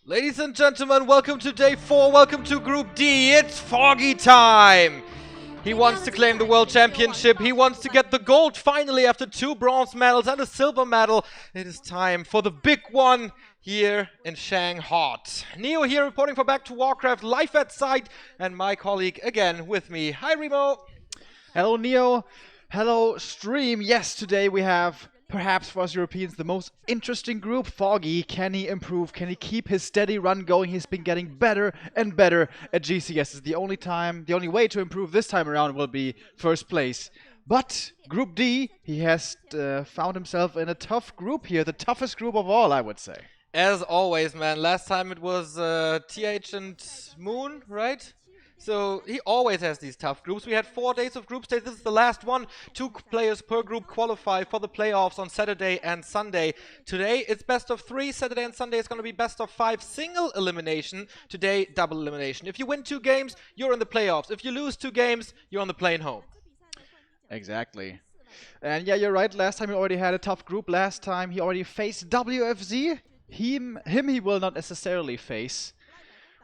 Ladies and gentlemen, welcome to day 4, welcome to Group D, it's Foggy time! He wants to claim the World Championship, he wants to get the gold finally after 2 bronze medals and a silver medal. It is time for the big one here in Shanghai. Neo here reporting for Back to Warcraft, live at site, and my colleague again with me. Hi Remo! Hello Neo, hello stream. Yes, today we have, perhaps for us Europeans, the most interesting group. Foggy, can he improve? Can he keep his steady run going? He's been getting better and better at GCS. It's the only way to improve this time around will be first place. But Group D, he has found himself in a tough group here, the toughest group of all, I would say. As always, man, last time it was TH and Moon, right? So he always has these tough groups. We had 4 days of group stage. This is the last one. 2 players per group qualify for the playoffs on Saturday and Sunday. Today it's best of 3. Saturday and Sunday it's going to be best of 5 single elimination. Today double elimination. If you win 2 games, you're in the playoffs. If you lose 2 games, you're on the plane home. Exactly. And yeah, you're right. Last time he already had a tough group. Last time he already faced WFZ. Him he will not necessarily face.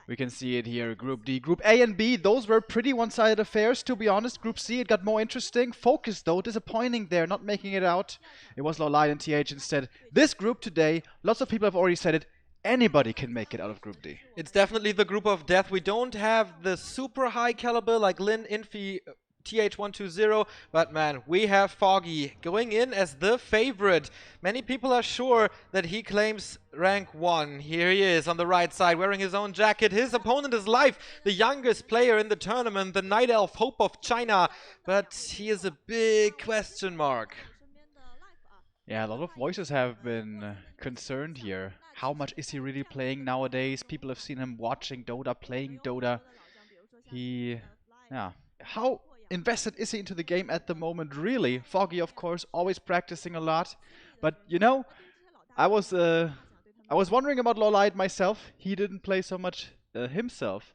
We can see it here, Group D. Group A and B, those were pretty one-sided affairs, to be honest. Group C, it got more interesting. Focus, though, disappointing there, not making it out. It was Lolite and TH instead. This group today, lots of people have already said it, anybody can make it out of Group D. It's definitely the group of death. We don't have the super high caliber like Lin, Infi, TH120, but man, we have Foggy going in as the favorite. Many people are sure that he claims rank 1. Here he is on the right side wearing his own jacket. His opponent is Life, the youngest player in the tournament, the Night Elf Hope of China, but he is a big question mark. Yeah, a lot of voices have been concerned here. How much is he really playing nowadays? People have seen him watching Dota, playing Dota. How invested is he into the game at the moment, really? Foggy, of course, always practicing a lot. But, you know, I was wondering about Lolite myself. He didn't play so much himself.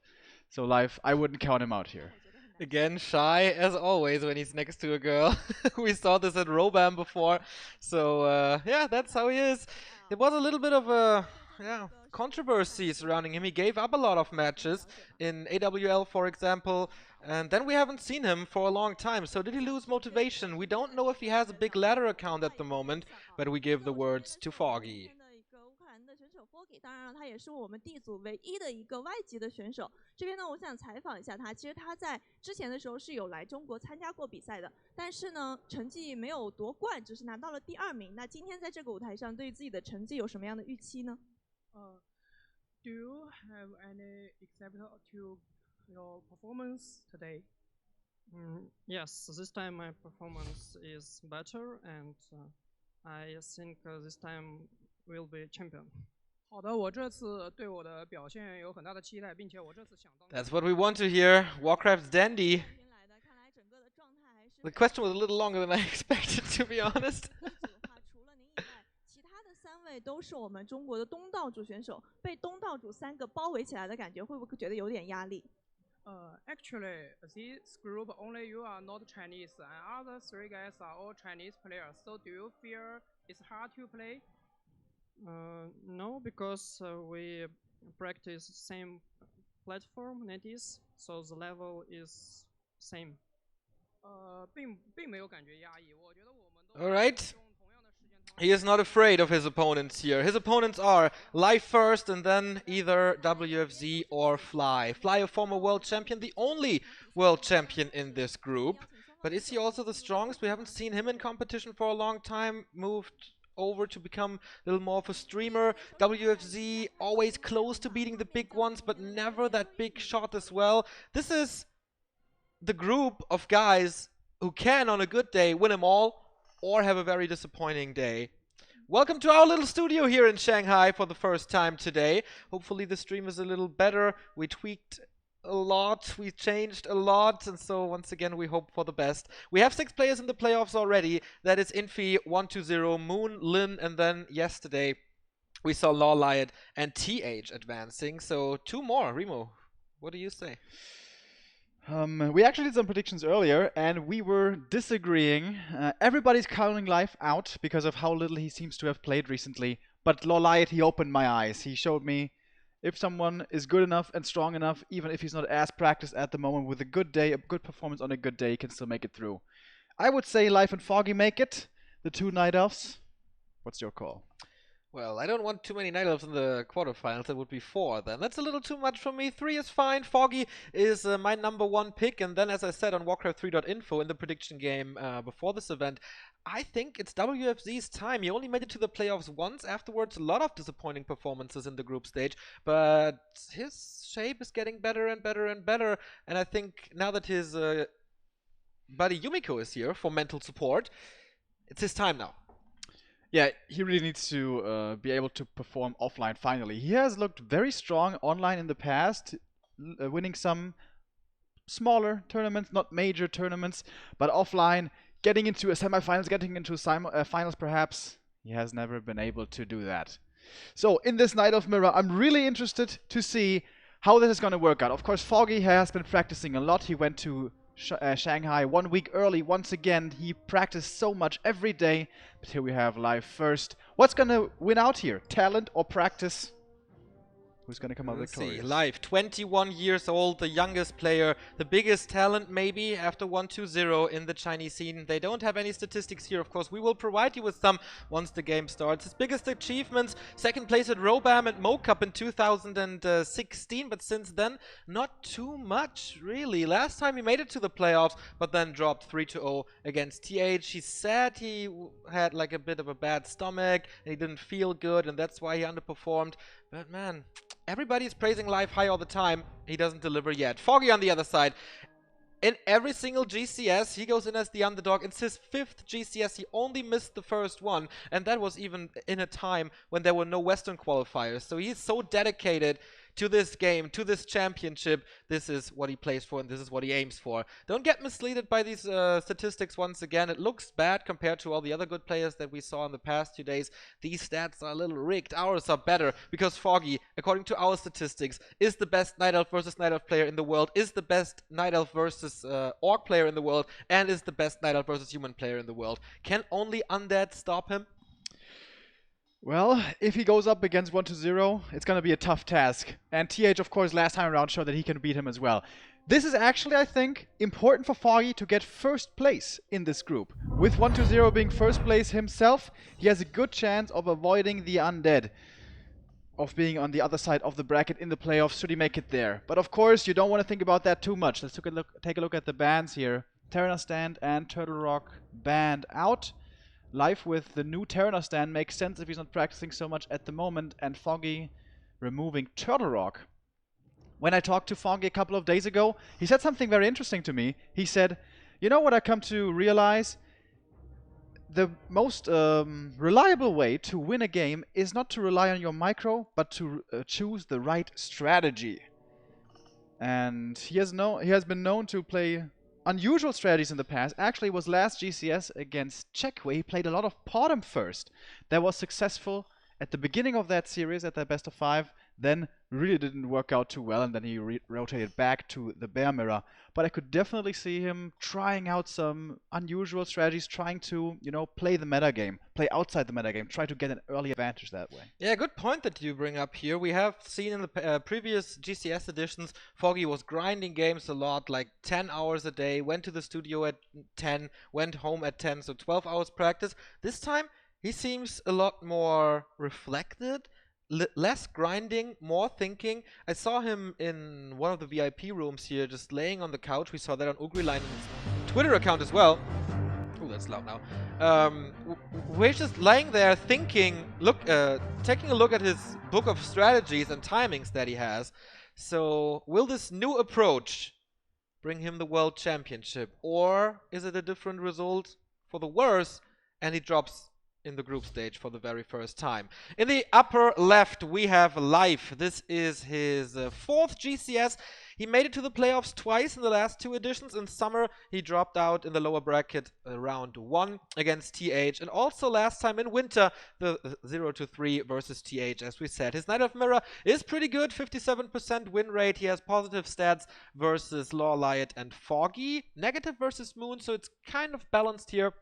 So Life, I wouldn't count him out here. Again, shy as always when he's next to a girl. We saw this at Robam before. So, yeah, that's how he is. It was a little bit of a controversy surrounding him. He gave up a lot of matches in AWL, for example, and then we haven't seen him for a long time. So did he lose motivation? We don't know if he has a big ladder account at the moment, but we give the words to Foggy. 当然了，他也是我们 D 组唯一的一个外籍的选手。这边呢，我想采访一下他。其实他在之前的时候是有来中国参加过比赛的，但是呢，成绩没有夺冠，只是拿到了第2名。那今天在这个舞台上，对于自己的成绩有什么样的预期呢？Do you have any except to your performance today? Yes, this time my performance is better, and I think this time will be champion. 好的，我这次对我的表现有很大的期待，并且我这次想当。That's what we want to hear. Warcraft's dandy. The question was a little longer than I expected, to be honest. 除了您以外，其他的3位都是我们中国的东道主选手，被东道主3个包围起来的感觉，会不会觉得有点压力？Actually, this group only you are not Chinese, and other 3 guys are all Chinese players. So do you feel it's hard to play? No, because we practice same platform, NetEase, so the level is same. 并没有感觉压抑，我觉得我们都。All right. He is not afraid of his opponents here. His opponents are Life first and then either WFZ or Fly. Fly, a former world champion, the only world champion in this group. But is he also the strongest? We haven't seen him in competition for a long time. Moved over to become a little more of a streamer. WFZ always close to beating the big ones, but never that big shot as well. This is the group of guys who can, on a good day, win them all, or have a very disappointing day. Welcome to our little studio here in Shanghai for the first time today. Hopefully the stream is a little better. We tweaked a lot, we changed a lot, and so once again we hope for the best. We have 6 players in the playoffs already. That is Infi, 120, Moon, Lin, and then yesterday we saw Lawliot and TH advancing. So 2 more. Remo, what do you say? We actually did some predictions earlier, and we were disagreeing. Everybody's counting Life out because of how little he seems to have played recently. But Lolite, he opened my eyes. He showed me If someone is good enough and strong enough, even if he's not as practiced at the moment, with a good day, a good performance on a good day, he can still make it through. I would say Life and Foggy make it, the 2 Night Elves. What's your call? Well, I don't want too many Night Elves in the quarterfinals. That would be 4 then. That's a little too much for me. 3 is fine. Foggy is my number 1 pick. And then, as I said on Warcraft3.info in the prediction game before this event, I think it's WFZ's time. He only made it to the playoffs once. Afterwards, a lot of disappointing performances in the group stage. But his shape is getting better and better and better. And I think now that his buddy Yumiko is here for mental support, it's his time now. Yeah, he really needs to be able to perform offline finally. He has looked very strong online in the past, winning some smaller tournaments, not major tournaments, but offline, getting into a semifinals, getting into finals perhaps. He has never been able to do that. So in this Night of Mirror, I'm really interested to see how this is going to work out. Of course, Foggy has been practicing a lot. He went to Shanghai 1 week early once again. He practiced so much every day. But here we have Live first. What's going to win out here? Talent or practice? Who's going to come out victorious? See, Live, 21 years old, the youngest player, the biggest talent maybe after 1-2-0 in the Chinese scene. They don't have any statistics here, of course. We will provide you with some once the game starts. His biggest achievements, second place at Robam and Mo-Cup in 2016, but since then, not too much, really. Last time he made it to the playoffs, but then dropped 3-0 against TH. He said he had like a bit of a bad stomach, and he didn't feel good, and that's why he underperformed. But man, everybody's praising Live high all the time. He doesn't deliver yet. Foggy on the other side. In every single GCS, he goes in as the underdog. It's his 5th GCS. He only missed the first one. And that was even in a time when there were no Western qualifiers. So he's so dedicated to this game, to this championship. This is what he plays for and this is what he aims for. Don't get misled by these statistics once again. It looks bad compared to all the other good players that we saw in the past 2 days. These stats are a little rigged. Ours are better because Foggy, according to our statistics, is the best Night Elf versus Night Elf player in the world, is the best Night Elf versus Orc player in the world, and is the best Night Elf versus human player in the world. Can only Undead stop him? Well, if he goes up against 1-0, it's going to be a tough task. And TH, of course, last time around showed that he can beat him as well. This is actually, I think, important for Foggy to get first place in this group. With 1-0 being first place himself, he has a good chance of avoiding the Undead, of being on the other side of the bracket in the playoffs should he make it there. But of course, you don't want to think about that too much. Let's take a look at the bans here. Terraner Stand and Turtle Rock banned out. Live with the new Terraner Stand makes sense if he's not practicing so much at the moment, and Foggy removing Turtle Rock. When I talked to Foggy a couple of days ago, he said something very interesting to me. He said, you know what I come to realize? The most reliable way to win a game is not to rely on your micro, but to choose the right strategy. And he has been known to play unusual strategies in the past. Actually, it was last GCS against Czech where he played a lot of Podem first. That was successful at the beginning of that series, at that best of 5. Then really didn't work out too well, and then he rotated back to the Bear Mirror. But I could definitely see him trying out some unusual strategies, trying to, play the metagame, play outside the metagame, try to get an early advantage that way. Yeah, good point that you bring up here. We have seen in the previous GCS editions, Foggy was grinding games a lot, like 10 hours a day, went to the studio at 10, went home at 10, so 12 hours practice. This time, he seems a lot more reflected. Less grinding, more thinking. I saw him in one of the VIP rooms here, just laying on the couch. We saw that on Ugrilinen's Twitter account as well. Oh, that's loud now. We're just laying there thinking, taking a look at his book of strategies and timings that he has. So, will this new approach bring him the World Championship? Or is it a different result for the worse and he drops in the group stage for the very first time? In the upper left, we have Live. This is his 4th GCS. He made it to the playoffs twice in the last 2 editions. In summer, he dropped out in the lower bracket round 1 against TH. And also last time in winter, the 0-3 versus TH, as we said. His Night of Mirror is pretty good, 57% win rate. He has positive stats versus Lawliot and Foggy. Negative versus Moon, so it's kind of balanced here.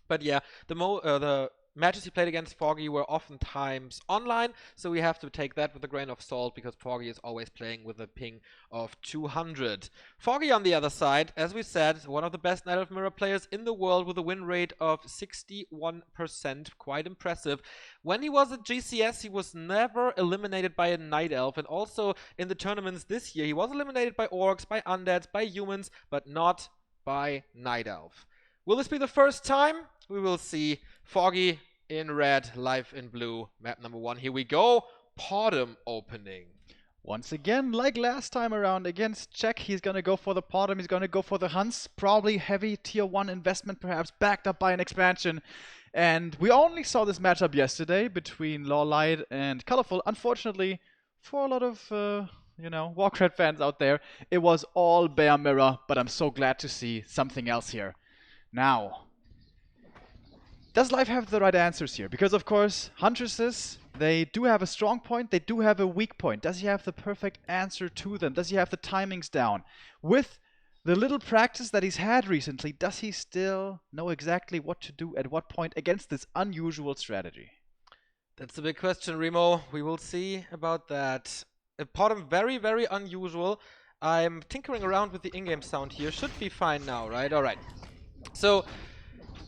But yeah, the matches he played against Foggy were oftentimes online, so we have to take that with a grain of salt because Foggy is always playing with a ping of 200. Foggy, on the other side, as we said, is one of the best Night Elf Mirror players in the world with a win rate of 61%, quite impressive. When he was at GCS, he was never eliminated by a Night Elf, and also in the tournaments this year, he was eliminated by Orcs, by Undeads, by Humans, but not by Night Elf. Will this be the first time? We will see. Foggy in red, live in blue. Map number 1. Here we go. Podum opening. Once again, like last time around against Czech, he's gonna go for the Podum, he's gonna go for the Hunts. Probably heavy tier 1 investment, perhaps backed up by an expansion. And we only saw this matchup yesterday between Lawlight and Colorful. Unfortunately, for a lot of Warcraft fans out there, it was all Bear Mirror, but I'm so glad to see something else here. Now, does Live have the right answers here? Because of course, Huntresses, they do have a strong point, they do have a weak point. Does he have the perfect answer to them? Does he have the timings down? With the little practice that he's had recently, does he still know exactly what to do at what point against this unusual strategy? That's a big question, Remo. We will see about that. A Podum very, very unusual. I'm tinkering around with the in-game sound here. Should be fine now, right? Alright. So,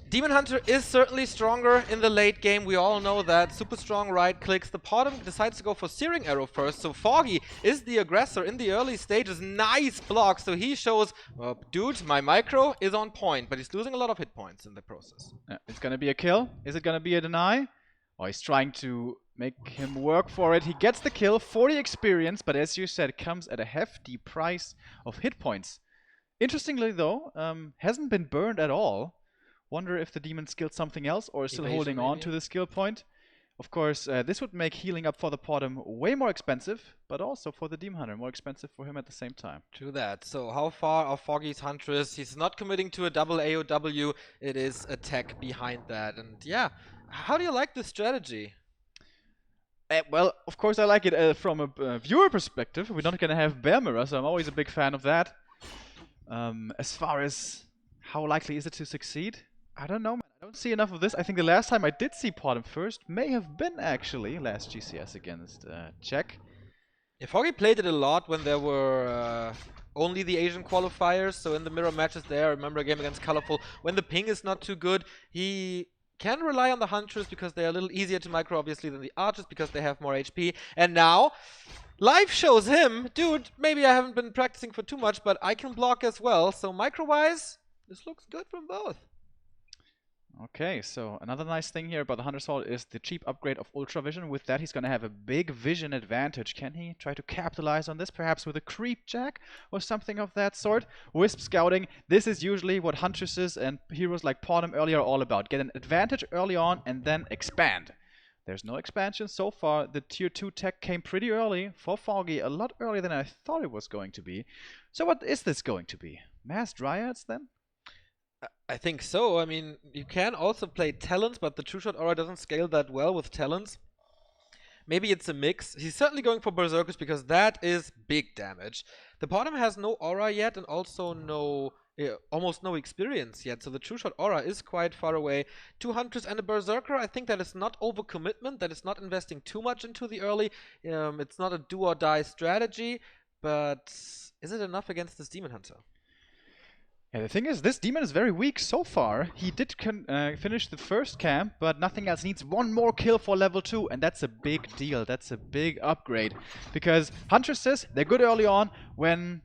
Demon Hunter is certainly stronger in the late game. We all know that. Super strong right clicks. The Podum decides to go for Searing Arrow first. So Foggy is the aggressor in the early stages. Nice block. So he shows, well, dude, my micro is on point. But he's losing a lot of hit points in the process. It's going to be a kill. Is it going to be a deny? Oh, he's trying to make him work for it. He gets the kill, 40 experience. But as you said, it comes at a hefty price of hit points. Interestingly though, hasn't been burned at all. Wonder if the demon skilled something else or is still holding on to the skill point. Of course, this would make healing up for the Podum way more expensive, but also for the Demon Hunter more expensive for him at the same time. True that. So how far are Foggy's Huntress? He's not committing to a double AOW. It is a tech behind that. And yeah, how do you like this strategy? Well, of course I like it from a viewer perspective. We're not going to have Bear Mirror, so I'm always a big fan of that. As far as how likely is it to succeed? I don't know, man. I don't see enough of this. I think the last time I did see Podum first may have been actually last GCS against Czech. Yeah, Foggy played it a lot when there were only the Asian qualifiers. So in the mirror matches there, I remember a game against Colorful. When the ping is not too good, he can rely on the Huntress because they're a little easier to micro, obviously, than the Archers because they have more HP. And now, Live shows him, dude, maybe I haven't been practicing for too much, but I can block as well. So micro-wise, this looks good from both. Okay, so another nice thing here about the Hunter Sword is the cheap upgrade of Ultra Vision. With that, he's going to have a big vision advantage. Can he try to capitalize on this, perhaps with a Creep Jack or something of that sort? Wisp Scouting, this is usually what Huntresses and heroes like Podum earlier are all about. Get an advantage early on and then expand. There's no expansion so far. The tier 2 tech came pretty early for Foggy, a lot earlier than I thought it was going to be. So what is this going to be? Mass Dryads then? I think so. I mean, you can also play Talons, but the True-Shot Aura doesn't scale that well with Talons. Maybe it's a mix. He's certainly going for Berserkers because that is big damage. The Podum has no Aura yet and also almost no experience yet, so the True-Shot Aura is quite far away. 2 Hunters and a Berserker, I think that is not overcommitment, that is not investing too much into the early. It's not a do-or-die strategy, but is it enough against this Demon Hunter? Yeah, the thing is, this demon is very weak so far. He did finish the first camp, but nothing else. Needs one more kill for level 2, and that's a big deal. That's a big upgrade. Because Huntresses, they're good early on when,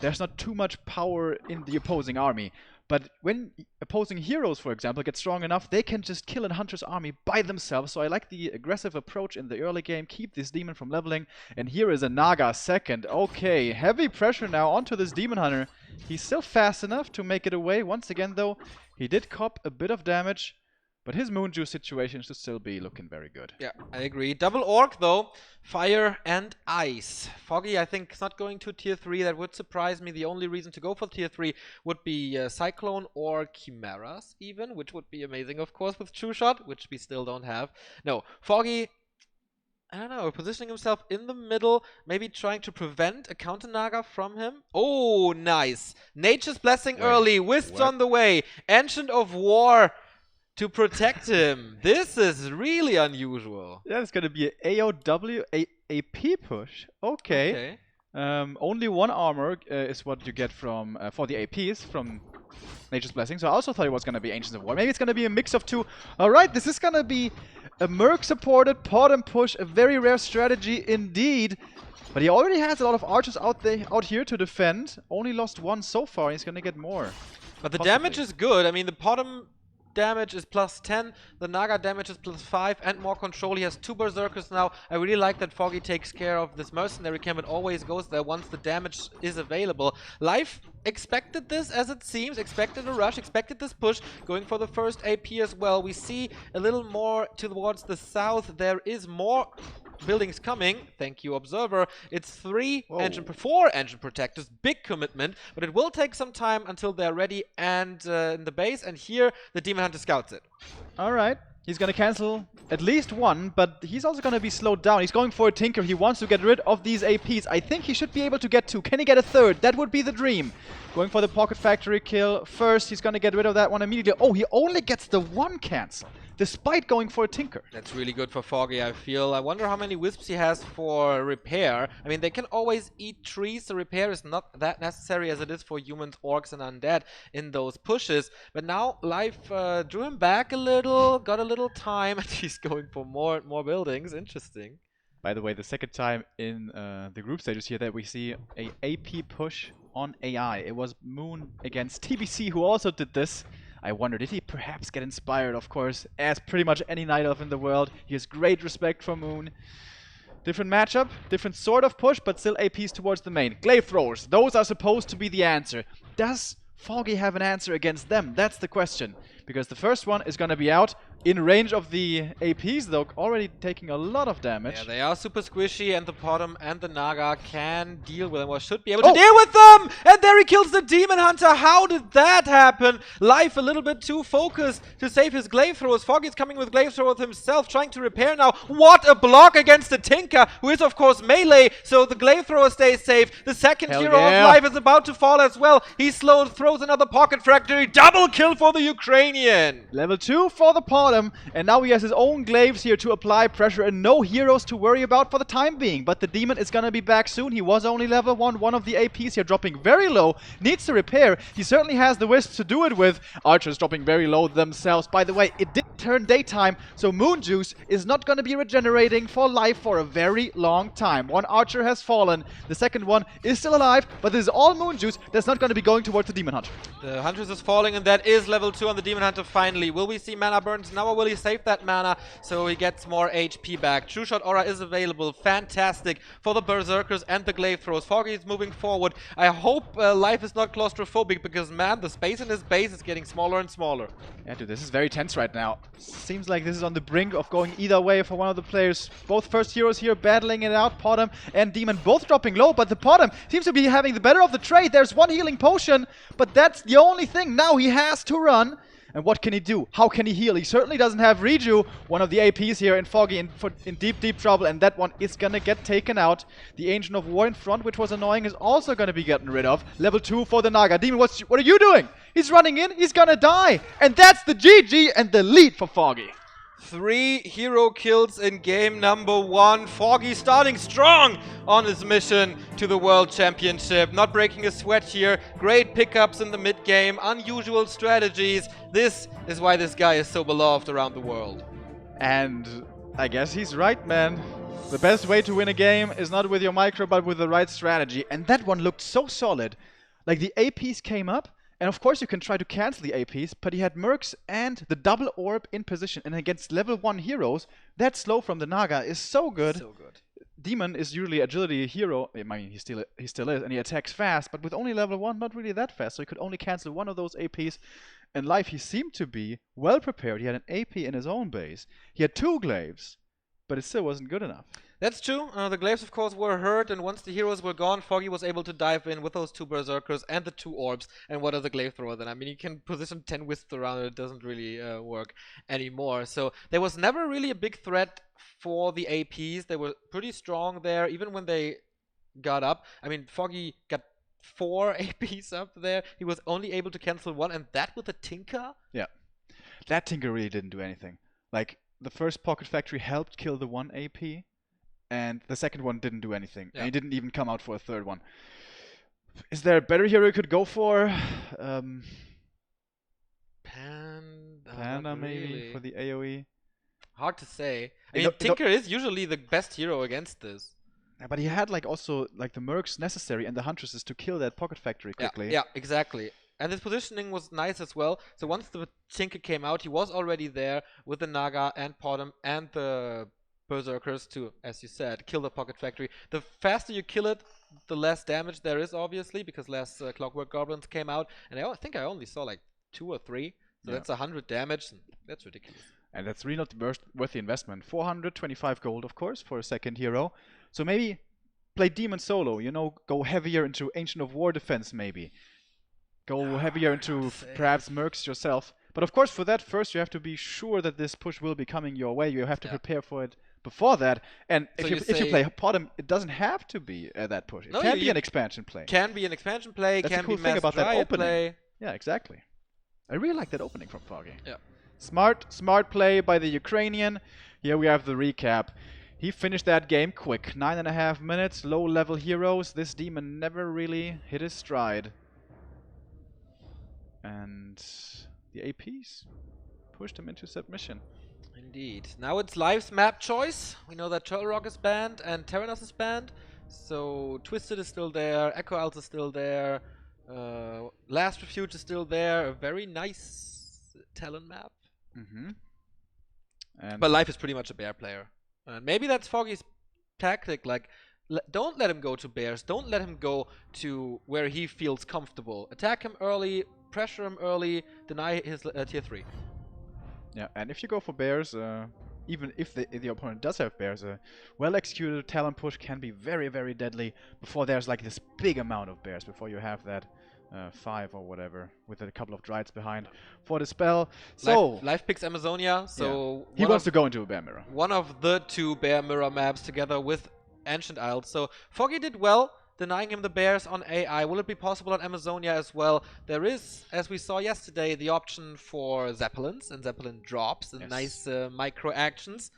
there's not too much power in the opposing army. But when opposing heroes, for example, get strong enough, they can just kill a Hunter's army by themselves. So I like the aggressive approach in the early game, keep this demon from leveling. And here is a Naga second. Okay, heavy pressure now onto this Demon Hunter. He's still fast enough to make it away. Once again, though, he did cop a bit of damage. But his Moon Juice situation should still be looking very good. Yeah, I agree. Double Orc, though. Fire and Ice. Foggy, I think, is not going to Tier 3. That would surprise me. The only reason to go for Tier 3 would be Cyclone or Chimeras, even, which would be amazing, of course, with True Shot, which we still don't have. No, Foggy, I don't know, positioning himself in the middle, maybe trying to prevent a counter Naga from him. Oh, nice. Nature's Blessing early. Wisps on the way. Ancient of War. to protect him. This is really unusual. Yeah, it's gonna be an AOW AP push. Okay. Only one armor is what you get from for the APs from Nature's Blessing. So I also thought it was gonna be Ancients of War. Maybe it's gonna be a mix of two. All right, this is gonna be a Merc supported pot and push, a very rare strategy indeed. But he already has a lot of archers out here to defend. Only lost one so far. He's gonna get more. But the damage is good. I mean, the bottom damage is +10, the Naga damage is +5, and more control. He has 2 Berserkers now. I really like that Foggy takes care of this mercenary camp and always goes there once the damage is available. Life expected this, as it seems, expected a rush, expected this push, going for the first AP as well. We see a little more towards the south. There is more buildings coming. Thank you, Observer. It's 4 engine protectors. Big commitment, but it will take some time until they're ready and in the base. And here, the Demon Hunter scouts it. All right. He's going to cancel at least one, but he's also going to be slowed down. He's going for a Tinker. He wants to get rid of these APs. I think he should be able to get 2. Can he get a 3rd? That would be the dream. Going for the Pocket Factory kill first. He's going to get rid of that one immediately. Oh, he only gets the 1 cancel, despite going for a Tinker. That's really good for Foggy, I feel. I wonder how many Wisps he has for repair. I mean, they can always eat trees, so repair is not that necessary as it is for humans, orcs, and undead in those pushes. But now Life drew him back a little, got a little time, and he's going for more buildings. Interesting. By the way, the second time in the group stages here that we see a AP push on AI. It was Moon against TBC who also did this. I wonder, did he perhaps get inspired? Of course, as pretty much any Night Elf in the world. He has great respect for Moon. Different matchup, different sort of push, but still APs towards the main. Glaive Throwers, those are supposed to be the answer. Does Foggy have an answer against them? That's the question. Because the first one is going to be out in range of the APs, though already taking a lot of damage. Yeah, they are super squishy, and the Potom and the Naga can deal with them, or should be able to deal with them! And there he kills the Demon Hunter! How did that happen? Life a little bit too focused to save his Glaive Throwers. Foggy's coming with Glaive Throwers himself, trying to repair now. What a block against the Tinker, who is of course melee, so the Glaive Thrower stays safe. The second hero of Life is about to fall as well. He slowed, throws another Pocket Factory. Double kill for the Ukrainian! Level 2 for the Potom, and now he has his own glaives here to apply pressure and no heroes to worry about for the time being. But the Demon is gonna be back soon. He was only level 1. One of the APs here dropping very low, needs to repair. He certainly has the Wisps to do it with. Archers dropping very low themselves. By the way, it did turn daytime, so Moon Juice is not gonna be regenerating for Life for a very long time. One Archer has fallen. The second one is still alive, but this is all Moon Juice. That's not gonna be going towards the Demon Hunter. The Huntress is falling, and that is level 2 on the Demon Hunter finally. Will we see mana burns now, or will he save that mana so he gets more HP back? True Shot Aura is available. Fantastic for the Berserkers and the Glaive Throws. Foggy is moving forward. I hope Life is not claustrophobic, because, man, the space in his base is getting smaller and smaller. Yeah, dude, this is very tense right now. Seems like this is on the brink of going either way for one of the players. Both first heroes here battling it out. Potom and Demon both dropping low, but the Potom seems to be having the better of the trade. There's one healing potion, but that's the only thing. Now he has to run. And what can he do? How can he heal? He certainly doesn't have Reju, one of the APs here in Foggy, in deep trouble, and that one is gonna get taken out. The Ancient of War in front, which was annoying, is also gonna be getting rid of. Level 2 for the Naga. Demon, what are you doing? He's running in, he's gonna die! And that's the GG and the lead for Foggy. 3 hero kills in game number 1. Foggy starting strong on his mission to the World Championship. Not breaking a sweat here. Great pickups in the mid game. Unusual strategies. This is why this guy is so beloved around the world. And I guess he's right, man. The best way to win a game is not with your micro, but with the right strategy. And that one looked so solid. Like, the APs came up. And of course you can try to cancel the APs, but he had Mercs and the double orb in position. And against level 1 heroes, that slow from the Naga is so good. So good. Demon is usually agility hero. I mean, he still is, and he attacks fast, but with only level 1, not really that fast. So he could only cancel one of those APs. In Life, he seemed to be well prepared. He had an AP in his own base. He had 2 glaives, but it still wasn't good enough. That's true. The glaives, of course, were hurt, and once the heroes were gone, Foggy was able to dive in with those 2 Berserkers and the 2 Orbs. And what are the Glaive Thrower then? I mean, you can position 10 Wisps around it. It doesn't really work anymore. So there was never really a big threat for the APs. They were pretty strong there, even when they got up. I mean, Foggy got 4 APs up there. He was only able to cancel 1, and that with a Tinker? Yeah. that Tinker really didn't do anything. Like, the first Pocket Factory helped kill the one AP, and the second one didn't do anything. Yeah. And he didn't even come out for a third one. Is there a better hero you could go for? Panda not maybe really. for the AoE. Hard to say. I You mean, know- Tinker is usually the best hero against this. Yeah, but he had like also like the mercs necessary and the huntresses to kill that Pocket Factory quickly. Yeah, exactly. And his positioning was nice as well. So once the Tinker came out, he was already there with the Naga and Potom and the Berserkers to, as you said, kill the Pocket Factory. The faster you kill it, the less damage there is, obviously, because less Clockwork Goblins came out. And I think I only saw like 2 or 3. So Yeah. that's 100 damage. And that's ridiculous. And that's really not worth the investment. 425 gold, of course, for a second hero. So maybe play Demon solo, you know, go heavier into Ancient of War defense maybe. Go heavier into perhaps mercs yourself. But of course, for that, first you have to be sure that this push will be coming your way. You have to prepare for it before that. And So if you you say- play Potom, it doesn't have to be that push. It No, can you- be an expansion play. Can be an expansion play, That's the can cool be thing Mass about that Dryad opening. play. Yeah, exactly. I really like that opening from Foggy. Yeah. Smart play by the Ukrainian. Here we have the recap. He finished that game quick. 9.5 minutes, low-level heroes. This demon never really hit his stride. And the APs pushed him into submission. Indeed. Now it's Live's map choice. We know that Turtle Rock is banned and Terranos is banned. So Twisted is still there, Echo Alt is still there, Last Refuge is still there. A very nice Talon map. Mm-hmm. And But Live is pretty much a bear player. And maybe that's Foggy's tactic. Like, don't let him go to bears. Don't let him go to where he feels comfortable. Attack him early, pressure him early, deny his tier 3. yeah, and if you go for bears, even if the opponent does have bears, a well-executed talent push can be very, very deadly before there's like this big amount of bears, before you have that 5 or whatever, with a couple of Dryades behind for the spell. So, Live picks Amazonia, so he wants to go into a bear mirror. one of the 2 bear mirror maps together with Ancient Isles. So Foggy did well, denying him the bears on AI. Will it be possible on Amazonia as well? There is, as we saw yesterday, the option for Zeppelins and Zeppelin drops and Yes. nice micro actions.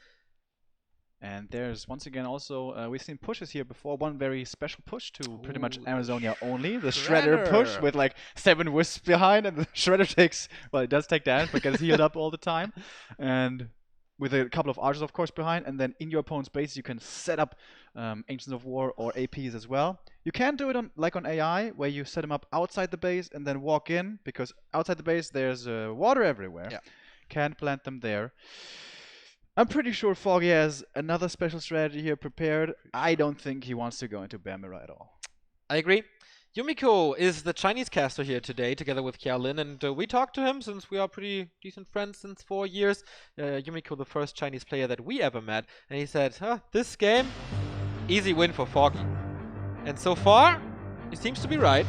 And there's once again also, we've seen pushes here before, one very special push to pretty much Ooh, Amazonia only, the Shredder push Shredder. with like 7 wisps behind, and the Shredder takes, well, it does take damage, but gets healed up all the time. And with a couple of archers, of course, behind, and then in your opponent's base you can set up Ancients of War or APs as well. You can do it on like on AI, where you set them up outside the base and then walk in, because outside the base there's water everywhere. Yeah. Can't plant them there. I'm pretty sure Foggy has another special strategy here prepared. I don't think he wants to go into bear mirror at all. I agree. Yumiko is the Chinese caster here today, together with Kia Lin, and we talked to him since we are pretty decent friends since 4 years. Yumiko, the first Chinese player that we ever met, and he said, this game, easy win for Foggy. And so far, he seems to be right.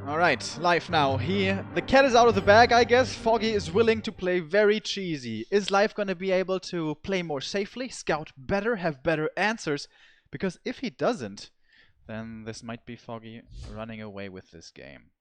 Alright, live now. The cat is out of the bag, I guess. Foggy is willing to play very cheesy. Is Live gonna be able to play more safely, scout better, have better answers? Because if he doesn't, then this might be Foggy running away with this game.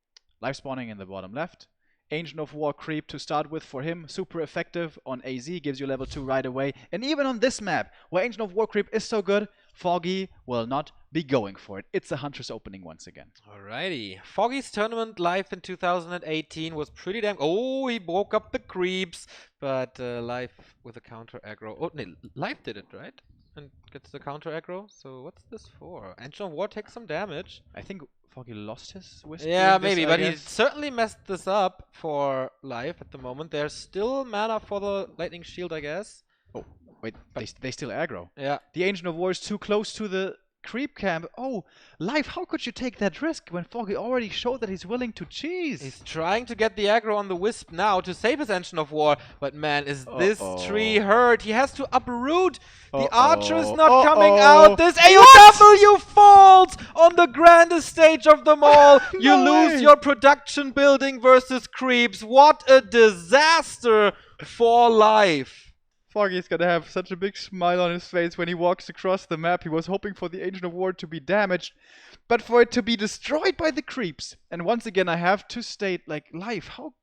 Live spawning in the bottom left. Ancient of War creep to start with for him. Super effective on AZ, gives you level 2 right away. And even on this map, where Ancient of War creep is so good, Foggy will not be going for it. It's a Huntress opening once again. Alrighty. Foggy's tournament live in 2018 was pretty damn... Oh, he woke up the creeps. But live with a counter aggro. Oh, no, live did it, right? And gets the counter aggro. So what's this for? Ancient of War takes some damage. I think Foggy lost his wisp. Yeah, during this, maybe, I but he guess. certainly messed this up for live at the moment. There's still mana for the Lightning Shield, I guess. Oh, wait, they still aggro. Yeah. The Ancient of War is too close to the creep camp. Oh, Live, how could you take that risk when Foggy already showed that he's willing to cheese? He's trying to get the aggro on the Wisp now to save his Ancient of War, but man, is this tree hurt. He has to uproot. The Archer is not coming out. This AOW falls on the grandest stage of them all. You lose your production building versus creeps. What a disaster for life. Foggy's gonna have such a big smile on his face when he walks across the map. He was hoping for the Ancient of War to be damaged, but for it to be destroyed by the creeps. And once again, I have to state, like, Life, how,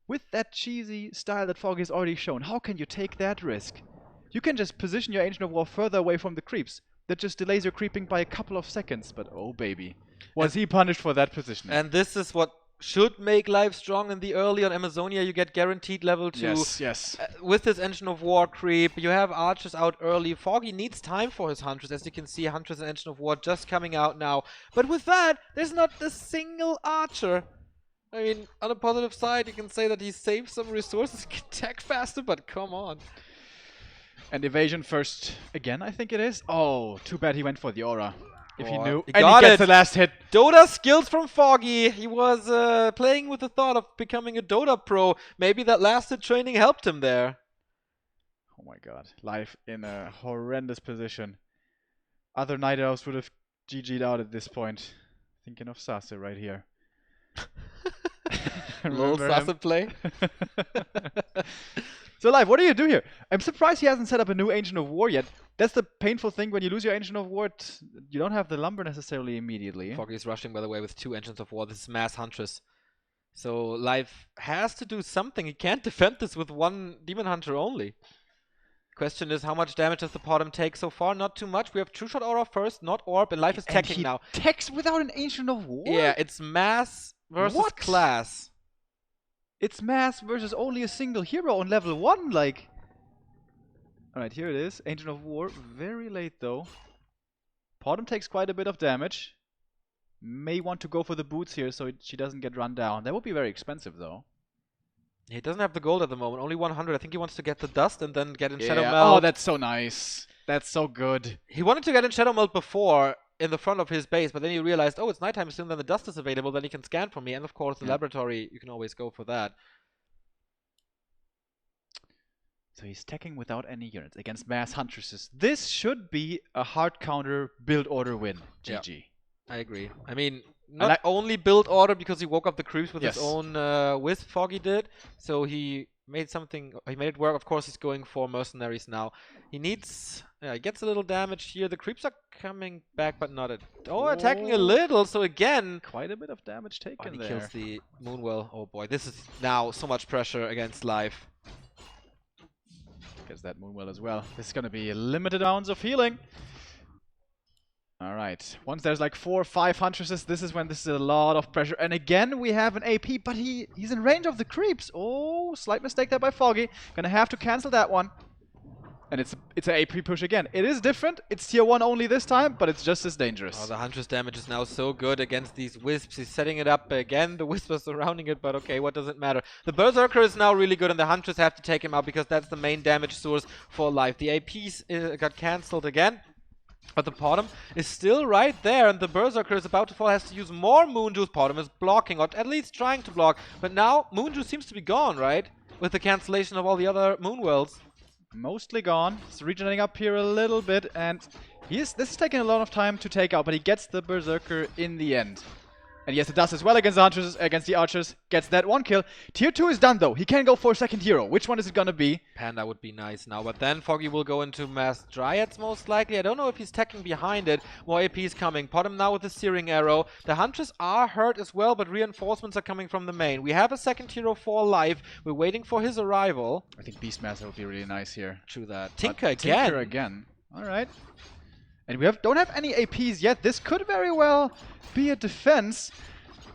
with that cheesy style that Foggy's already shown, how can you take that risk? You can just position your Ancient of War further away from the creeps. That just delays your creeping by a couple of seconds, but oh baby. Was he punished for that positioning? And this is what should make Life strong in the early. On Amazonia, you get guaranteed level 2. Yes. With this Engine of War creep, you have archers out early. Foggy needs time for his hunters. As you can see, hunters and Engine of War just coming out now. But with that, there's not a single archer. I mean, on the positive side, you can say that he saved some resources, can attack faster, but come on. And evasion first again, I think it is. Oh, too bad he went for the aura. If he knew. He And got he gets it. the last hit. Dota skills from Foggy. He was playing with the thought of becoming a Dota pro. Maybe that lasted training helped him there. Oh my god. Life in a horrendous position. Other Night Elves would have GG'd out at this point. Thinking of Sase right here. Little Remember him? Sase play. So Live, what do you do here? I'm surprised he hasn't set up a new Ancient of War yet. That's the painful thing when you lose your Ancient of War. You don't have the lumber necessarily immediately. Foggy is rushing, by the way, with 2 Engines of War. This is Mass Huntress. So Life has to do something. He can't defend this with 1 Demon Hunter only. Question is, how much damage does the Potom take so far? Not too much. We have True Shot Aura first, not Orb, and Life is teching now. Techs without an Ancient of War? Yeah, it's Mass versus What? Class. It's Mass versus only a single hero on level 1, like... Alright, here it is. Ancient of War. Very late, though. Potom takes quite a bit of damage. May want to go for the boots here so she doesn't get run down. That would be very expensive, though. He doesn't have the gold at the moment. Only 100. I think he wants to get the dust and then get in Shadow Yeah. Melt. Oh, that's so nice. That's so good. He wanted to get in Shadow Melt before in the front of his base, but then he realized, oh, it's nighttime soon, then the dust is available, then he can scan for me. And of course, the laboratory, you can always go for that. So he's teching without any units against Mass Huntresses. This should be a hard counter build order win. GG. Yeah. I agree. I mean, not only build order because he woke up the creeps with his own Wisp, Foggy did, so he made something, he made it work. Of course, he's going for mercenaries now. He needs, he gets a little damage here. The creeps are coming back, but not at all. Attacking a little, so again. Quite a bit of damage taken He there. kills the Moonwell. Oh boy, this is now so much pressure against Life. Gets that Moonwell as well. This is going to be limited amounts of healing. Alright, once there's like 4 or 5 Huntresses, this is when this is a lot of pressure. And again, we have an AP, but he's in range of the creeps. Oh, slight mistake there by Foggy. Gonna have to cancel that one. And it's an AP push again. It is different. It's tier 1 only this time, but it's just as dangerous. Oh, the Huntress damage is now so good against these Wisps. He's setting it up again. The Wisps are surrounding it, but okay, what does it matter? The Berserker is now really good, and the Huntress have to take him out because that's the main damage source for Life. The APs got cancelled again. But the Potom is still right there, and the Berserker is about to fall, has to use more Moon Juice. Potom is blocking, or at least trying to block. But now, Moon Juice seems to be gone, right? With the cancellation of all the other Moonwells. Mostly gone. He's regenerating up here a little bit, and this is taking a lot of time to take out, but he gets the Berserker in the end. And he has the dust as well against the Hunters, against the Archers. Gets that 1 kill. Tier 2 is done though. He can go for a second hero. Which one is it gonna be? Panda would be nice now, but then Foggy will go into Mass Dryads most likely. I don't know if he's teching behind it. More APs coming. Potom now with the Searing Arrow. The Hunters are hurt as well, but reinforcements are coming from the main. We have a second hero for Life. We're waiting for his arrival. I think Beastmaster would be really nice here. True that. But Tinker again. Tinker again. Alright. And we don't have any APs yet. This could very well be a defense.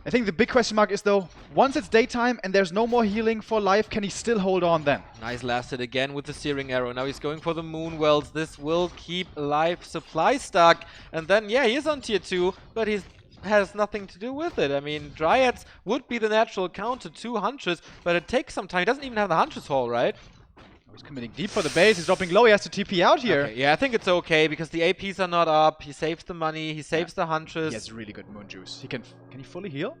I think the big question mark is though, once it's daytime and there's no more healing for Life, can he still hold on then? Nice last hit again with the Searing Arrow. Now he's going for the Moonwells. This will keep Life supply stuck. And then, yeah, he is on tier 2, but he has nothing to do with it. I mean, Dryads would be the natural counter to Huntress, but it takes some time. He doesn't even have the Huntress Hall, right? He's committing deep for the base. He's dropping low. He has to TP out here. Okay, yeah, I think it's okay because the APs are not up. He saves the money. He saves the Huntress. He has really good Moon Juice. Can he fully heal?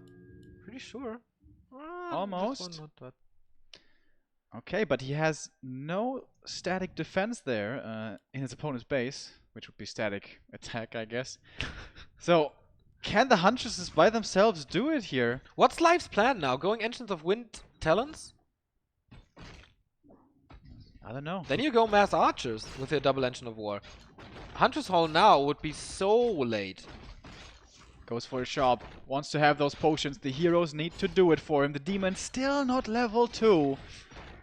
Pretty sure. Almost. Okay, but he has no static defense there in his opponent's base, which would be static attack, I guess. So, can the Huntresses by themselves do it here? What's Life's plan now? Going Ancients of Wind Talons? I don't know. Then you go mass archers with your double engine of war. Hunter's Hall now would be so late. Goes for a shop. Wants to have those potions. The heroes need to do it for him. The demon still not level 2.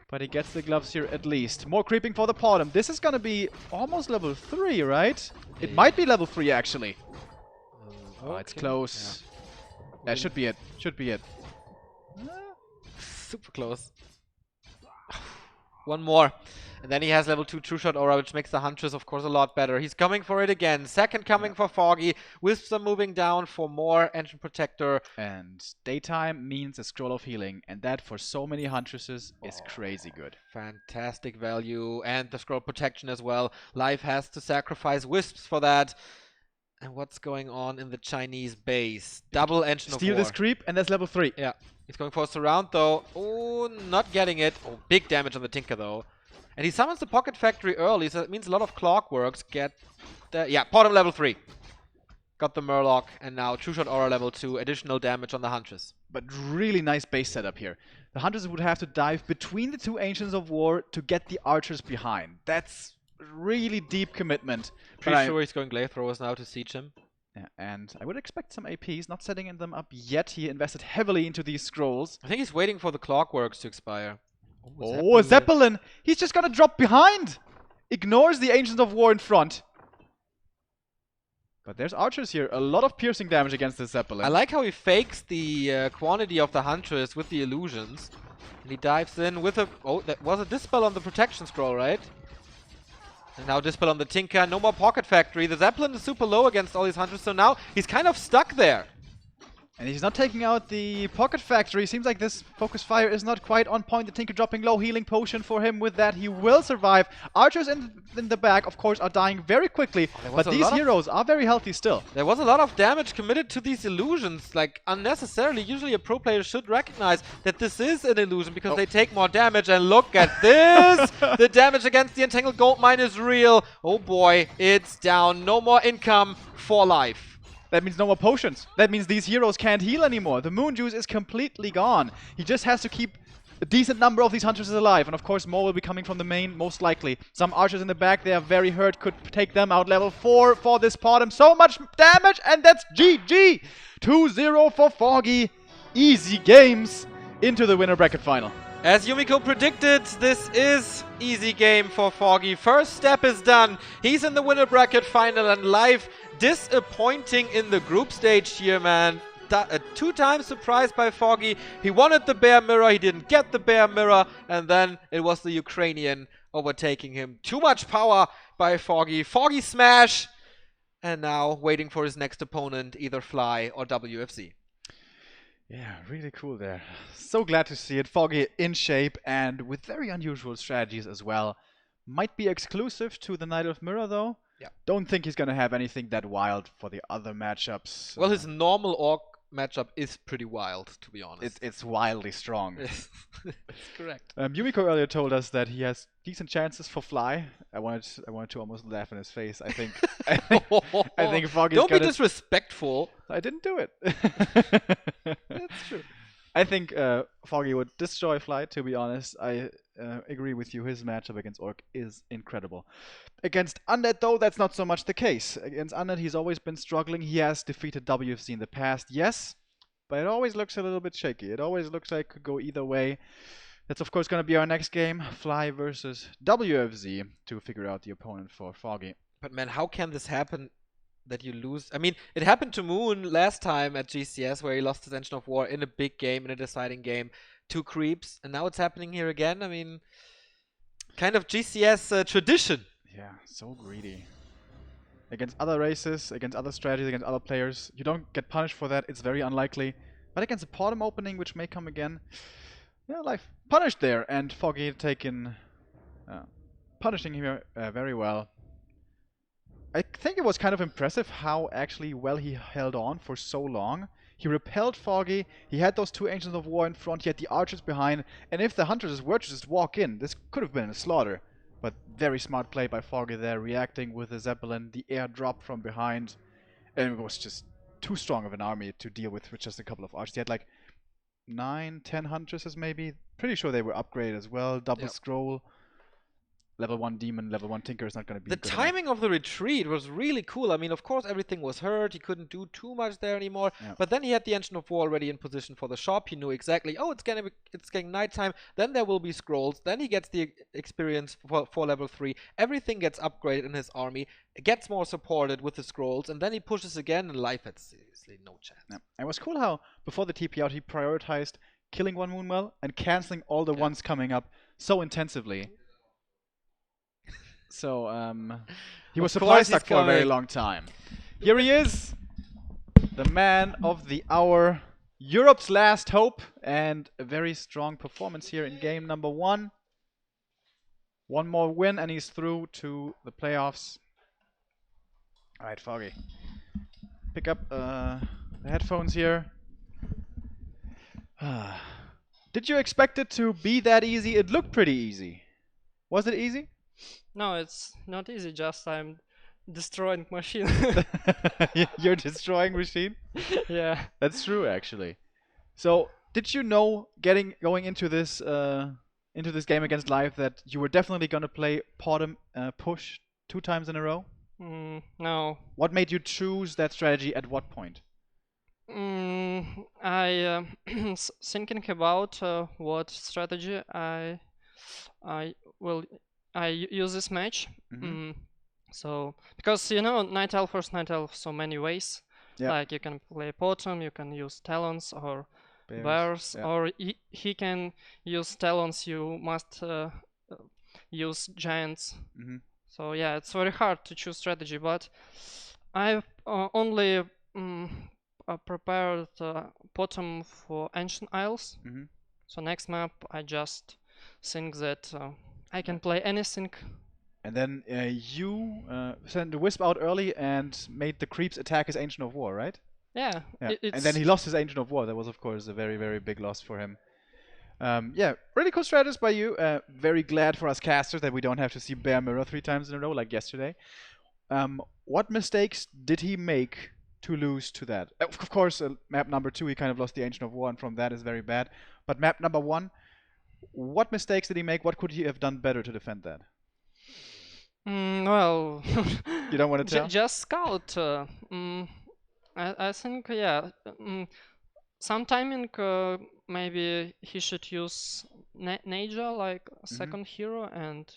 But he gets the gloves here at least. More creeping for the bottom. This is gonna be almost level 3, right? It might be level 3 actually. Oh, it's close. Yeah. That should be it. Should be it. Super close. One more. And then he has level 2 True Shot Aura, which makes the Huntress, of course, a lot better. He's coming for it again. Second coming for Foggy. Wisps are moving down for more Engine Protector. And daytime means a Scroll of Healing. And that, for so many Huntresses, is crazy good. Fantastic value. And the Scroll Protection as well. Life has to sacrifice Wisps for that. And what's going on in the Chinese base? Double Engine of War. Steal this creep, and that's level 3. Yeah. He's going for a surround, though. Oh, not getting it. Oh, big damage on the Tinker, though. And he summons the Pocket Factory early, so that means a lot of Clockworks get the... Yeah, bottom level 3. Got the Murloc, and now True Shot Aura level 2, additional damage on the Huntress. But really nice base setup here. The Hunters would have to dive between the two Ancients of War to get the Archers behind. That's really deep commitment. Pretty sure he's going Glaive Throwers now to siege him. Yeah, and I would expect some APs, not setting them up yet. He invested heavily into these scrolls. I think he's waiting for the Clockworks to expire. Oh, a Zeppelin! He's just gonna drop behind! Ignores the Ancients of War in front. But there's Archers here. A lot of piercing damage against the Zeppelin. I like how he fakes the quantity of the Huntress with the illusions. And he dives in with a... Oh, that was a Dispel on the Protection Scroll, right? And now Dispel on the Tinker. No more Pocket Factory. The Zeppelin is super low against all these Hunters, so now he's kind of stuck there. And he's not taking out the Pocket Factory. Seems like this Focus Fire is not quite on point. The Tinker dropping low, healing potion for him. With that, he will survive. Archers in the back, of course, are dying very quickly. But these heroes are very healthy still. There was a lot of damage committed to these illusions, like unnecessarily. Usually a pro player should recognize that this is an illusion because they take more damage. And look at this! The damage against the Entangled Goldmine is real. Oh boy, it's down. No more income for life. That means no more potions. That means these heroes can't heal anymore. The Moon Juice is completely gone. He just has to keep a decent number of these Hunters alive. And of course, more will be coming from the main, most likely. Some Archers in the back, they are very hurt. Could take them out. Level 4 for this bottom. So much damage, and that's GG! 2-0 for Foggy. Easy games into the winner bracket final. As Yumiko predicted, this is easy game for Foggy. First step is done. He's in the winner bracket final, and life disappointing in the group stage here, man. Two times surprised by Foggy. He wanted the Bear Mirror, he didn't get the Bear Mirror, and then it was the Ukrainian overtaking him. Too much power by Foggy. Foggy smash! And now waiting for his next opponent, either Fly or WFZ. Yeah, really cool there. So glad to see it. Foggy in shape and with very unusual strategies as well. Might be exclusive to the Knight of Mirror though. Yeah. Don't think he's gonna have anything that wild for the other matchups. Well, his normal Orc matchup is pretty wild, to be honest. It's wildly strong. That's correct. Yumiko earlier told us that he has decent chances for Fly. I wanted to almost laugh in his face. I think Foggy's Don't be disrespectful. I didn't do it. That's true. I think Foggy would destroy Fly, to be honest. I agree with you. His matchup against Orc is incredible. Against Undead, though, that's not so much the case. Against Undead, he's always been struggling. He has defeated WFC in the past, yes, but it always looks a little bit shaky. It always looks like it could go either way. That's, of course, going to be our next game, Fly versus WFZ, to figure out the opponent for Foggy. But man, how can this happen that you lose? I mean, it happened to Moon last time at GCS where he lost his Engine of War in a big game, in a deciding game, 2 creeps, and now it's happening here again. I mean, kind of GCS tradition. Yeah, so greedy. Against other races, against other strategies, against other players, you don't get punished for that. It's very unlikely. But against a bottom opening, which may come again, yeah, life punished there. And Foggy taken, punishing him very well. I think it was kind of impressive how actually well he held on for so long. He repelled Foggy, he had those 2 Ancients of War in front, he had the Archers behind, and if the Hunters were to just walk in, this could have been a slaughter. But very smart play by Foggy there, reacting with the Zeppelin, the airdrop from behind, and it was just too strong of an army to deal with just a couple of Archers. He had like 9, 10 Huntresses maybe. Pretty sure they were upgraded as well, double scroll. level 1 demon, level 1 tinker is not going to be The good enough. timing of the retreat was really cool. I mean, of course, everything was hurt. He couldn't do too much there anymore. Yeah. But then he had the Engine of War already in position for the shop. He knew exactly, oh, it's getting nighttime. Then there will be scrolls. Then he gets the experience for level 3. Everything gets upgraded in his army. It gets more supported with the scrolls. And then he pushes again, and life had seriously no chance. Yeah. And it was cool how before the TP out he prioritized killing one Moonwell and canceling all the ones coming up so intensively. So he was supply stuck for a very long time. Here he is, the man of the hour, Europe's last hope, and a very strong performance here in game number 1. One more win and he's through to the playoffs. Alright, Foggy. Pick up the headphones here. Did you expect it to be that easy? It looked pretty easy. Was it easy? No, it's not easy. Just I'm destroying machine. You're destroying machine? Yeah. That's true, actually. So, did you know going into this game against Live that you were definitely gonna play Potom push 2 times in a row? No. What made you choose that strategy at what point? I thinking about what strategy I use this match. So because Night Elf versus Night Elf so many ways. Yeah. Like you can play Potom, you can use Talons or Bears, yeah. or he can use Talons. You must use Giants. So yeah, it's very hard to choose strategy. But I've only prepared Potom for Ancient Isles. So next map I just think that I can play anything. And then you sent the Wisp out early and made the creeps attack his Ancient of War, right? Yeah. And then he lost his Ancient of War. That was, of course, a very, very big loss for him. Yeah, really cool strategies by you. Very glad for us casters that we don't have to see Bear Mirror 3 times in a row like yesterday. What mistakes did he make to lose to that? Of course, map number 2, he kind of lost the Ancient of War, and from that is very bad. But map number 1, what mistakes did he make? What could he have done better to defend that? Well, you don't want to tell? Just scout. I think, yeah. Some timing, maybe he should use Naja like second hero, and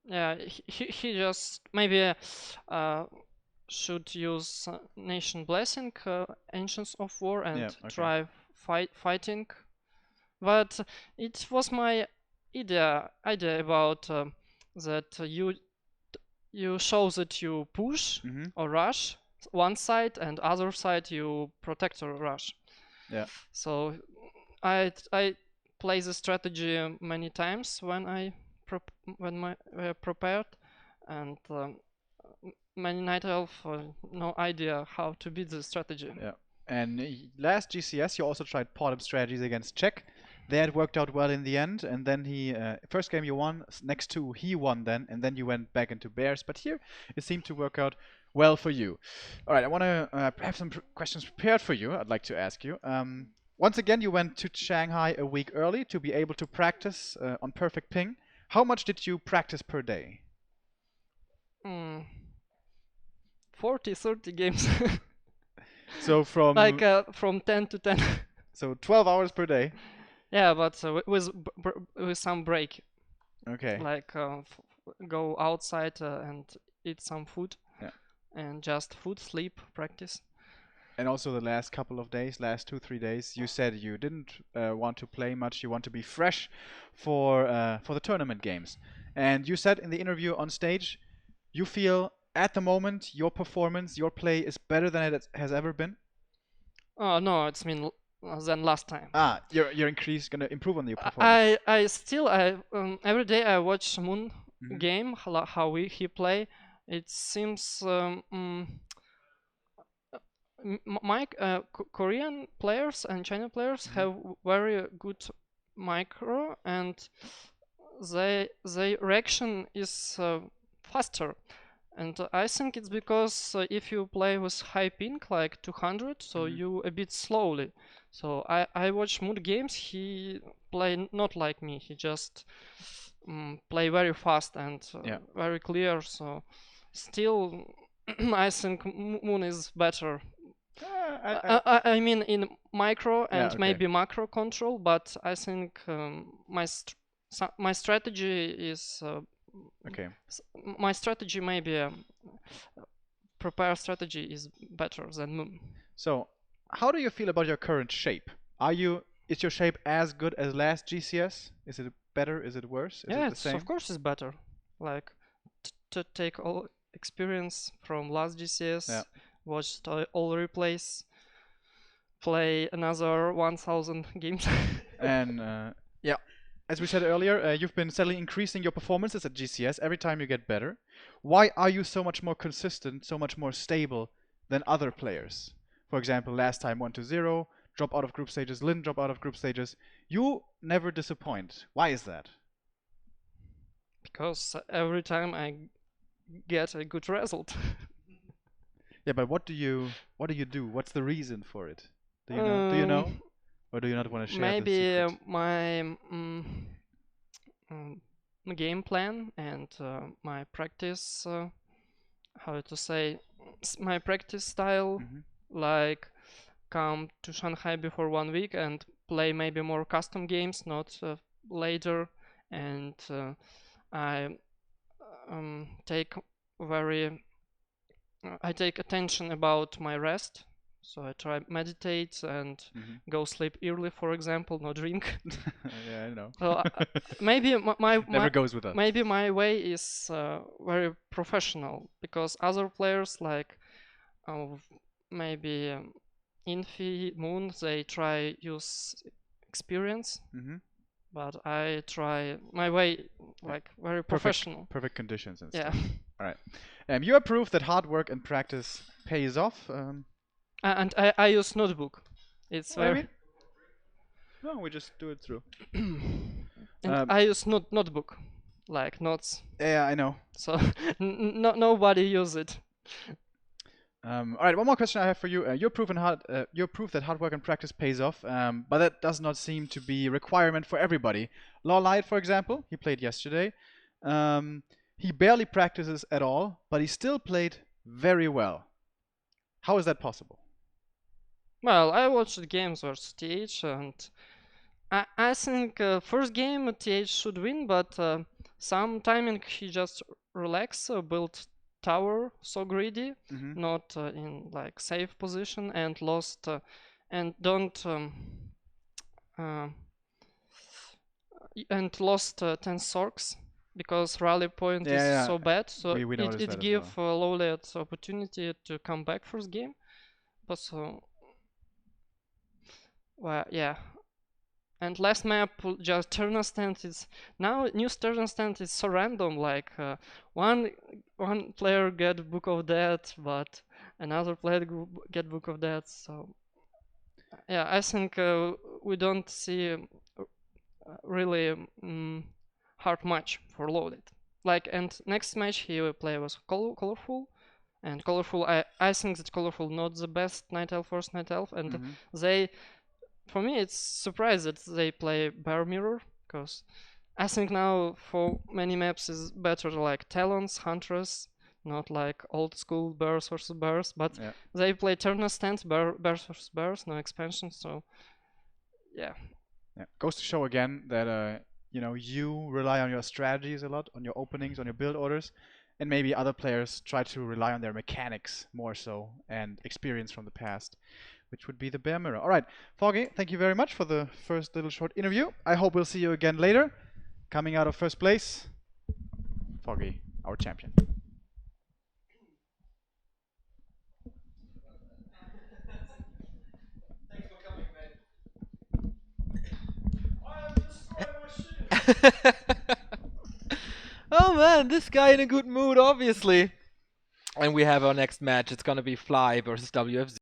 yeah, he just maybe should use Nation Blessing, Ancients of War, and try fighting. But it was my idea about that you show that you push or rush one side, and other side you protect or rush. Yeah. So I play the strategy many times when I prepared, and many Night Elf no idea how to beat the strategy. Yeah. And last GCS you also tried Potom strategies against Czech. That worked out well in the end, and then he first game you won, next 2 he won then, and then you went back into Bears. But here it seemed to work out well for you. All right, I want to have some questions prepared for you. I'd like to ask you. Once again, you went to Shanghai a week early to be able to practice on perfect ping. How much did you practice per day? 40, 30 games. So from like from 10 to 10. So 12 hours per day. Yeah, but with some break. Okay. Like go outside and eat some food. Yeah. And just food, sleep, practice. And also the last couple of days, last 2-3 days, you said you didn't want to play much. You want to be fresh for the tournament games. And you said in the interview on stage, you feel at the moment your performance, your play is better than it has ever been. Oh no, it's than last time. Your increase gonna improve on your performance. I still every day I watch Moon game how he play. It seems Korean players and China players have very good micro, and their reaction is faster. And I think it's because if you play with high ping like 200, so you a bit slowly. So I watch Mood games. He play not like me. He just play very fast and very clear. So still, I think Moon is better. I mean in micro and maybe macro control, but I think my strategy is my strategy maybe prepare strategy is better than Moon. So how do you feel about your current shape? Is your shape as good as last GCS? Is it better? Is it worse? Is it the same? Of course it's better. Like to take all experience from last GCS, watch all replays, play another 1000 games. And as we said earlier, you've been steadily increasing your performances at GCS every time you get better. Why are you so much more consistent, so much more stable than other players? For example, last time 1-0, drop out of group stages, Lin drop out of group stages. You never disappoint. Why is that? Because every time I get a good result. Yeah, but what do you do? What's the reason for it? Do you know? Or do you not want to share maybe the secret? My game plan and my practice, how to say, my practice style, like come to Shanghai before 1 week and play maybe more custom games, not later, and I take attention about my rest. So I try meditate and go sleep early, for example, not drink. Yeah, I know. So maybe never goes with us. Maybe my way is very professional, because other players like maybe Infi, Moon, they try use experience, but I try my way like very professional. Perfect conditions and stuff. All right. You have proof that hard work and practice pays off. And I use notebook. It's very. No, we just do it through. And I use notebook, like notes. Yeah, I know. So nobody use it. All right, one more question I have for you. You're proof that hard work and practice pays off, but that does not seem to be a requirement for everybody. Law Light, for example, he played yesterday. He barely practices at all, but he still played very well. How is that possible? Well, I watched the games versus TH, and I think first game TH should win, but some timing he just relax, built tower so greedy, not in like safe position, and lost and don't and lost 10 Sorks because rally point is so bad. So it give Lowlight opportunity to come back first game, but so well, yeah. And last map just turn stand is now new turn stand is so random, like one player get Book of Death, but another player get Book of Death. So yeah, I think we don't see really hard match for Loaded. Like, and next match he will play was Colorful, and Colorful I think that Colorful not the best Night Elf first Night Elf, and they. For me, it's surprised that they play Bear Mirror, because I think now for many maps is better like Talons, Huntress, not like old school Bears versus Bears, but they play turn stand, Bears versus Bears, no expansion, so yeah. Goes to show again that you rely on your strategies a lot, on your openings, on your build orders, and maybe other players try to rely on their mechanics more so and experience from the past, which would be the Bear Mirror. All right, Foggy, thank you very much for the first little short interview. I hope we'll see you again later. Coming out of first place, Foggy, our champion. Thanks for coming, man. Oh man, this guy in a good mood, obviously. And we have our next match. It's gonna be Fly versus WFZ.